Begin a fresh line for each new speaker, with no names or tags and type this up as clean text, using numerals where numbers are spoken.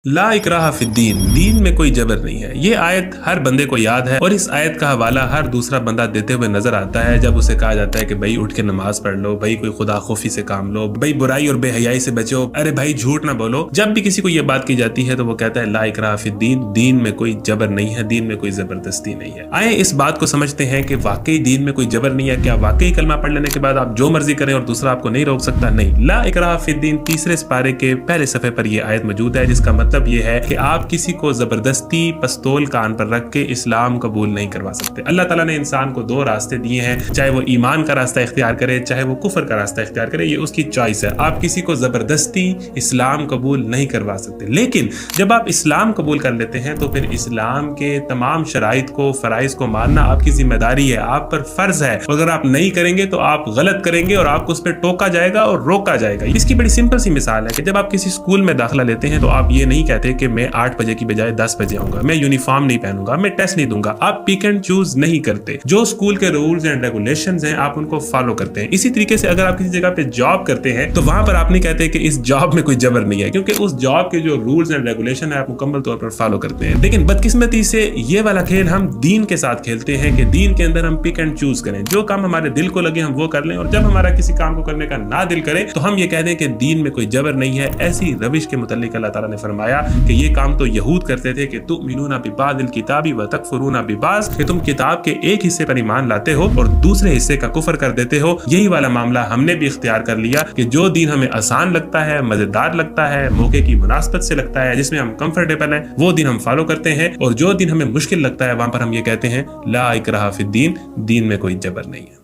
ला इकराह फिद्दीन, दीन में कोई जबर नहीं है। ये आयत हर बंदे को याद है और इस आयत का हवाला हर दूसरा बंदा देते हुए नजर आता है जब उसे कहा जाता है कि भाई उठ के नमाज पढ़ लो, भाई कोई खुदा खौफी से काम लो, भाई बुराई और बेहयाई से बचो, अरे भाई झूठ ना बोलो। जब भी किसी को ये बात की जाती है तो वो कहता है ला इकराह फिद्दीन, दीन में कोई जबर नहीं है, दीन में कोई जबरदस्ती नहीं है। आए इस बात को समझते हैं कि वाकई दीन में कोई जबर नहीं है। क्या वाकई कलमा पढ़ लेने के बाद आप जो मर्जी करें और दूसरा आपको नहीं रोक सकता? नहीं। ला इकराह फिद्दीन तीसरे पारे के पहले सफे पर यह आयत मौजूद है, जिसका मतलब ये है कि आप किसी को जबरदस्ती पस्तोल कान पर रख के इस्लाम कबूल नहीं करवा सकते। अल्लाह ताला ने इंसान को दो रास्ते दिए हैं, चाहे वो ईमान का रास्ता इख्तियार करे, चाहे वो कुफर का रास्ता इख्तियार करे, ये उसकी चॉइस है। आप किसी को जबरदस्ती इस्लाम कबूल नहीं करवा सकते। लेकिन जब आप इस्लाम कबूल कर लेते हैं तो फिर इस्लाम के तमाम शराइत को, फराइज को मानना आपकी जिम्मेदारी है, आप पर फर्ज है। अगर आप नहीं करेंगे तो आप गलत करेंगे और आपको उस पर टोका जाएगा और रोका जाएगा। इसकी बड़ी सिंपल सी मिसाल है कि जब आप किसी स्कूल में दाखिला लेते हैं तो आप ये नहीं कहते कि मैं 8 बजे की बजाय 10 बजे आऊंगा, मैं यूनिफॉर्म नहीं पहनूंगा, मैं टेस्ट नहीं दूंगा। आप पिक एंड चूज नहीं करते। जो स्कूल के रूल्स एंड रेगुलेशंस हैं आप उनको फॉलो करते हैं। इसी तरीके से अगर आप किसी जगह पे जॉब करते हैं तो वहां पर आप नहीं कहते कि इस जॉब में कोई जबर नहीं है, क्योंकि उस जॉब के जो रूल्स एंड रेगुलेशन है आप मुकम्मल तौर पर फॉलो करते हैं। लेकिन बदकिस्मती से ये वाला खेल हम दीन के साथ खेलते हैं कि दीन के अंदर हम पिक एंड चूज करें, जो काम हमारे दिल को लगे हम वो कर लें, और जब हमारा किसी काम को करने का ना दिल करे तो हम ये कह दें कि दीन में कोई जबर नहीं है। ऐसी रविश के मुतालिक अल्लाह ताला ने फरमाया कि ये काम तो यहूद करते थे कि तुमिनूना बिबादिल किताबी व तकफुरूना बिबाज़, कि तुम किताब के एक हिस्से पर ईमान लाते हो और दूसरे हिस्से का कुफर कर देते हो। यही वाला मामला हमने भी इख्तियार कर लिया कि जो दीन हमें आसान लगता है, मजेदार लगता है, मौके की मुनासबत से लगता है, जिसमें हम कंफर्टेबल हैं, वो दिन हम फॉलो करते हैं, और जो दिन हमें मुश्किल लगता है वहां पर हम ये कहते हैं ला इकराह फिद्दीन, दीन में कोई जबर नहीं है।